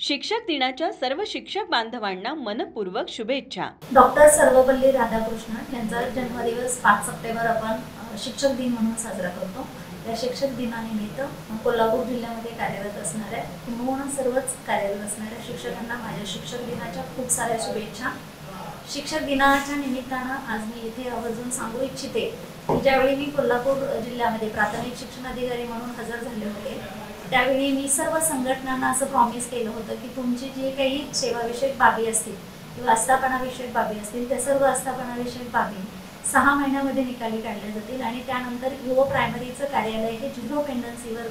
शिक्षक दिनाच्या सर्व शिक्षक बांधवांना मनपूर्वक शुभेच्छा। डॉक्टर सर्वपल्ली राधाकृष्णन यांचा जन्मदिवस 5 सप्टेंबर आपण शिक्षक दिन म्हणून साजरा करतो। या शिक्षक दिनानिमित्त कोल्हापूर जिल्ह्यामध्ये कार्यरत असणाऱ्या किंबहुना सर्वच कार्यरत असणाऱ्या शिक्षकांना माझ्या शिक्षक दिनाच्या खूप साऱ्या शुभेच्छा। शिक्षक दिनाच्या निमित्तानं आज मी इथे आवर्जून सांगू इच्छिते की ज्यावेळी मी कोल्हापूर जिल्ह्यामध्ये प्राथमिक शिक्षण अधिकारी म्हणून हजर झाले होते त्यावेळी मी सर्व संघटनांना असं प्रॉमिस केलं होतं की तुमची जी काही सेवाविषयक बाबी असतील किंवा आस्थापनाविषयक बाबी असतील त्या सर्व आस्थापनाविषयक बाबी 6 महिन्यामध्ये निकाली काढल्या जातील आणि त्यानंतर युवा प्रायमरीचं कार्यालय हे 0 पेंडन्सीवर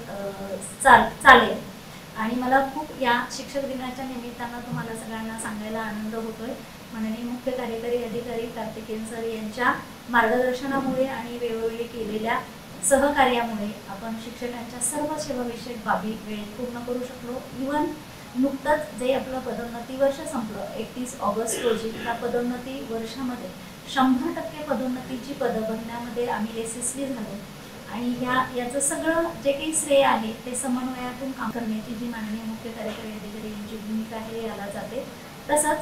चालेल। आणि मला खूप या शिक्षक दिनाच्या निमित्तानं तुम्हाला सगळ्यांना सांगायला आनंद होतोय। माननीय मुख्य कार्यकारी अधिकारी कार्तिकेयन सर यांच्या मार्गदर्शनामुळे आणि वेळोवेळी केलेल्या सहकार्यामुळे आपण शिक्षकांच्या सर्व सेवाविषयक बाबी वेळेत पूर्ण करू शकलो। इव्हन नुकतंच जे आपलं पदोन्नती वर्ष संपलं 31 ऑगस्ट रोजी या पदोन्नती वर्षामध्ये 100% पदोन्नतीची पदं भरण्यामध्ये आम्ही यशस्वी झालो आणि याचं सगळं जे काही श्रेय आहे ते समन्वयातून काम करण्याची जी माननीय मुख्य कार्यकारी अधिकारी यांची भूमिका आहे याला जाते। तसंच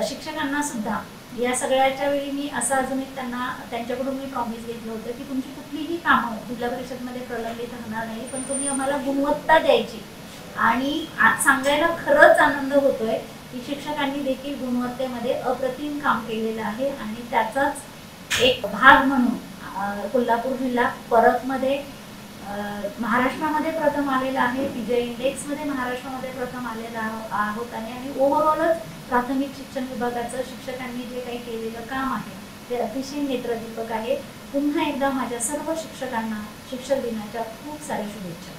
शिक्षकांना सुद्धा या सगळ्याच्या वेळी मी असं अजून एक त्यांच्याकडून मी प्रॉमिस घेतलं होतं की तुमची कुठलीही कामं जिल्हा परिषदमध्ये प्रलंबित राहणार नाही, पण तुम्ही आम्हाला गुणवत्ता द्यायची। आणि सांगायला खरंच आनंद होतोय की शिक्षकांनी देखील गुणवत्तेमध्ये अप्रतिम काम केलेलं आहे आणि त्याचाच एक भाग म्हणून कोल्हापूर जिल्हा परतमध्ये महाराष्ट्रामध्ये प्रथम आलेला आहे, पीजे इंडेक्समध्ये महाराष्ट्रामध्ये प्रथम आलेला आहोत आणि ओव्हरऑलच प्राथमिक शिक्षण विभागाचं शिक्षकांनी जे काही केलेलं काम आहे ते अतिशय नेत्रदीपक आहे। पुन्हा एकदा माझ्या सर्व शिक्षकांना शिक्षक दिनाच्या खूप साऱ्या शुभेच्छा।